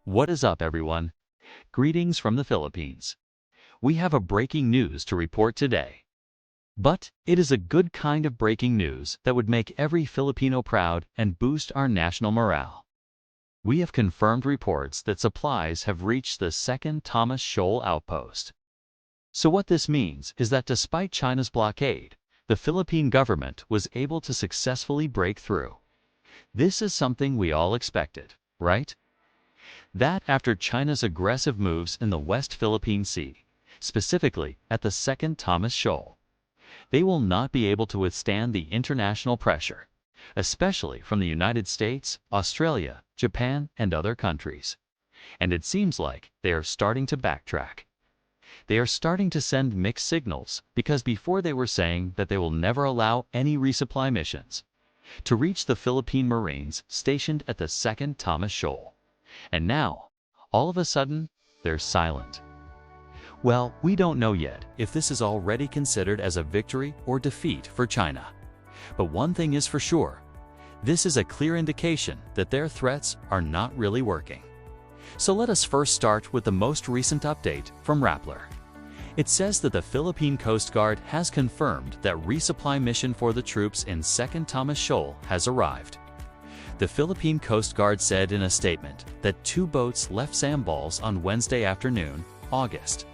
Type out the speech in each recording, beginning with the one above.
What is up, everyone? Greetings from the Philippines. We have a breaking news to report today. But it is a good kind of breaking news that would make every Filipino proud and boost our national morale. We have confirmed reports that supplies have reached the Second Thomas Shoal Outpost. So what this means is that despite China's blockade, the Philippine government was able to successfully break through. This is something we all expected, right? That after China's aggressive moves in the West Philippine Sea, specifically at the Second Thomas Shoal, they will not be able to withstand the international pressure, especially from the United States, Australia, Japan, and other countries. And it seems like they are starting to backtrack. They are starting to send mixed signals because before they were saying that they will never allow any resupply missions to reach the Philippine Marines stationed at the Second Thomas Shoal. And now, all of a sudden, they're silent. Well, we don't know yet if this is already considered as a victory or defeat for China. But one thing is for sure, this is a clear indication that their threats are not really working. So let us first start with the most recent update from Rappler. It says that the Philippine Coast Guard has confirmed that resupply mission for the troops in Second Thomas Shoal has arrived. The Philippine Coast Guard said in a statement that 2 boats left Zambales on Wednesday afternoon, August.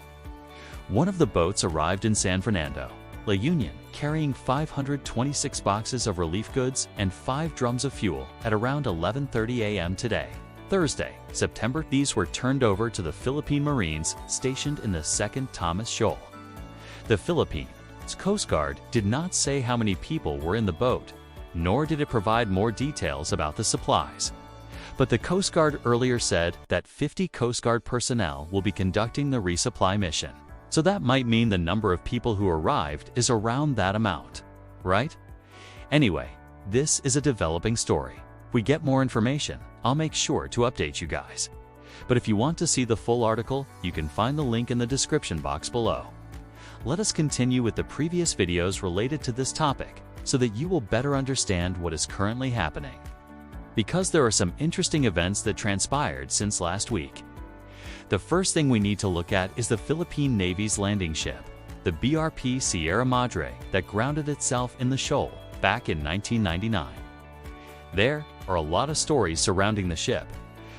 One of the boats arrived in San Fernando, La Union, carrying 526 boxes of relief goods and 5 drums of fuel at around 11:30 a.m. today, Thursday, September. These were turned over to the Philippine Marines stationed in the Second Thomas Shoal. The Philippine Coast Guard did not say how many people were in the boat, nor did it provide more details about the supplies. But the Coast Guard earlier said that 50 Coast Guard personnel will be conducting the resupply mission. So that might mean the number of people who arrived is around that amount, right? Anyway, this is a developing story. If we get more information, I'll make sure to update you guys. But if you want to see the full article, you can find the link in the description box below. Let us continue with the previous videos related to this topic, so that you will better understand what is currently happening. Because there are some interesting events that transpired since last week. The first thing we need to look at is the Philippine Navy's landing ship, the BRP Sierra Madre, that grounded itself in the shoal back in 1999. There are a lot of stories surrounding the ship,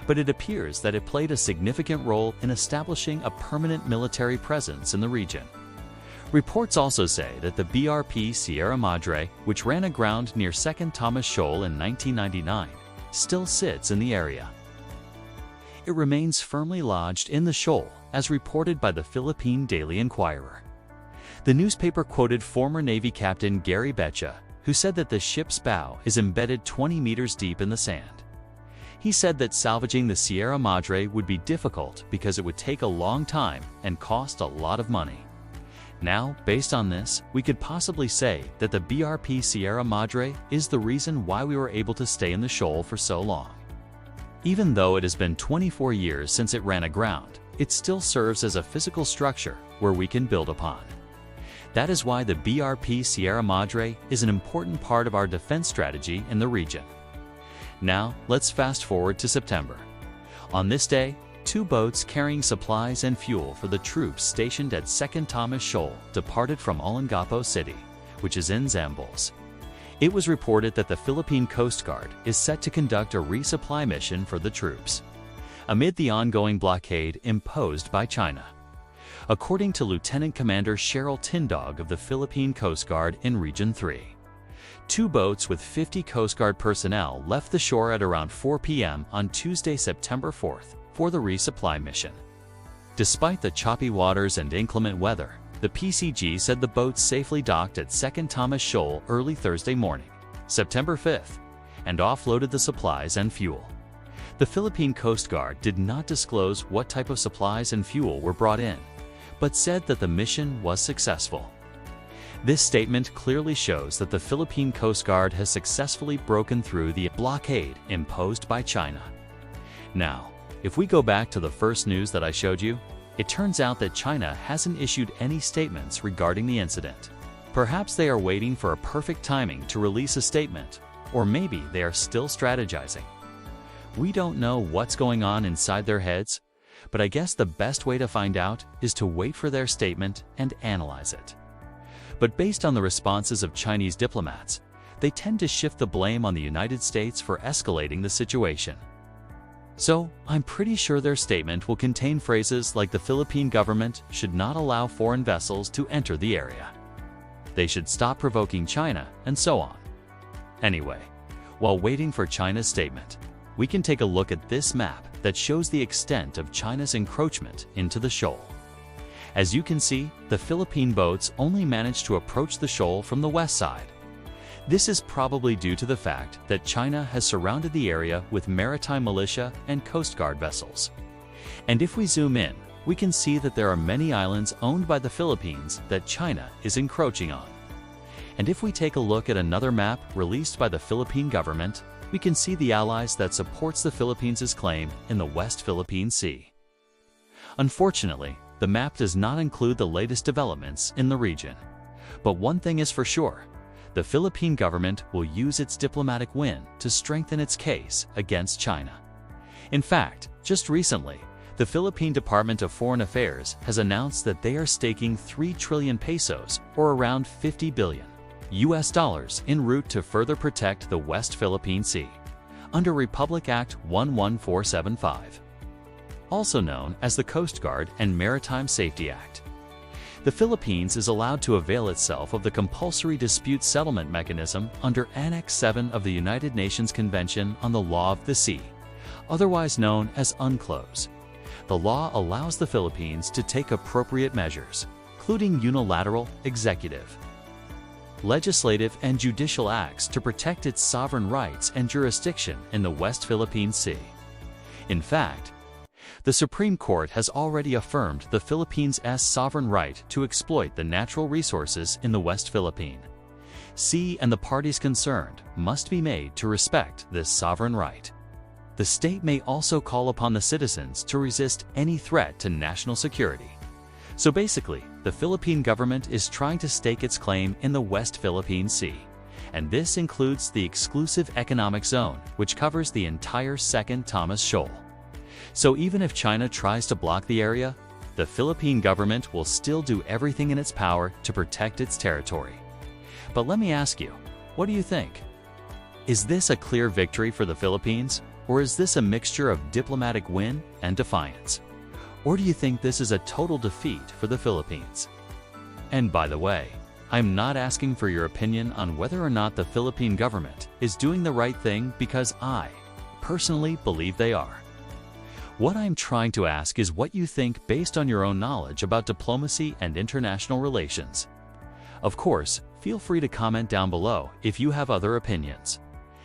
but it appears that it played a significant role in establishing a permanent military presence in the region. Reports also say that the BRP Sierra Madre, which ran aground near Second Thomas Shoal in 1999, still sits in the area. It remains firmly lodged in the shoal, as reported by the Philippine Daily Inquirer. The newspaper quoted former Navy Captain Gary Becha, who said that the ship's bow is embedded 20 meters deep in the sand. He said that salvaging the Sierra Madre would be difficult because it would take a long time and cost a lot of money. Now, based on this, we could possibly say that the BRP Sierra Madre is the reason why we were able to stay in the shoal for so long. Even though it has been 24 years since it ran aground, it still serves as a physical structure where we can build upon. That is why the BRP Sierra Madre is an important part of our defense strategy in the region. Now, let's fast forward to September. On this day, 2 boats carrying supplies and fuel for the troops stationed at Second Thomas Shoal departed from Olongapo City, which is in Zambales. It was reported that the Philippine Coast Guard is set to conduct a resupply mission for the troops, amid the ongoing blockade imposed by China. According to Lieutenant Commander Cheryl Tindog of the Philippine Coast Guard in Region 3, 2 boats with 50 Coast Guard personnel left the shore at around 4 p.m. on Tuesday, September 4th, for the resupply mission. Despite the choppy waters and inclement weather, the PCG said the boats safely docked at Second Thomas Shoal early Thursday morning, September 5th, and offloaded the supplies and fuel. The Philippine Coast Guard did not disclose what type of supplies and fuel were brought in, but said that the mission was successful. This statement clearly shows that the Philippine Coast Guard has successfully broken through the blockade imposed by China. Now, if we go back to the first news that I showed you, it turns out that China hasn't issued any statements regarding the incident. Perhaps they are waiting for a perfect timing to release a statement, or maybe they are still strategizing. We don't know what's going on inside their heads, but I guess the best way to find out is to wait for their statement and analyze it. But based on the responses of Chinese diplomats, they tend to shift the blame on the United States for escalating the situation. So, I'm pretty sure their statement will contain phrases like the Philippine government should not allow foreign vessels to enter the area. They should stop provoking China, and so on. Anyway, while waiting for China's statement, we can take a look at this map that shows the extent of China's encroachment into the shoal. As you can see, the Philippine boats only managed to approach the shoal from the west side. This is probably due to the fact that China has surrounded the area with maritime militia and Coast Guard vessels. And if we zoom in, we can see that there are many islands owned by the Philippines that China is encroaching on. And if we take a look at another map released by the Philippine government, we can see the allies that supports the Philippines' claim in the West Philippine Sea. Unfortunately, the map does not include the latest developments in the region. But one thing is for sure, the Philippine government will use its diplomatic win to strengthen its case against China. In fact, just recently, the Philippine Department of Foreign Affairs has announced that they are staking 3 trillion pesos, or around $50 billion US, en route to further protect the West Philippine Sea, under Republic Act 11475, also known as the Coast Guard and Maritime Safety Act. The Philippines is allowed to avail itself of the compulsory dispute settlement mechanism under Annex 7 of the United Nations Convention on the Law of the Sea, otherwise known as UNCLOS. The law allows the Philippines to take appropriate measures, including unilateral, executive, legislative, and judicial acts to protect its sovereign rights and jurisdiction in the West Philippine Sea. In fact, the Supreme Court has already affirmed the Philippines' sovereign right to exploit the natural resources in the West Philippine Sea, and the parties concerned must be made to respect this sovereign right. The state may also call upon the citizens to resist any threat to national security. So basically, the Philippine government is trying to stake its claim in the West Philippine Sea, and this includes the exclusive economic zone, which covers the entire Second Thomas Shoal. So even if China tries to block the area, the Philippine government will still do everything in its power to protect its territory. But let me ask you, what do you think? Is this a clear victory for the Philippines, or is this a mixture of diplomatic win and defiance? Or do you think this is a total defeat for the Philippines? And by the way, I'm not asking for your opinion on whether or not the Philippine government is doing the right thing, because I personally believe they are. What I'm trying to ask is what you think based on your own knowledge about diplomacy and international relations. Of course, feel free to comment down below if you have other opinions.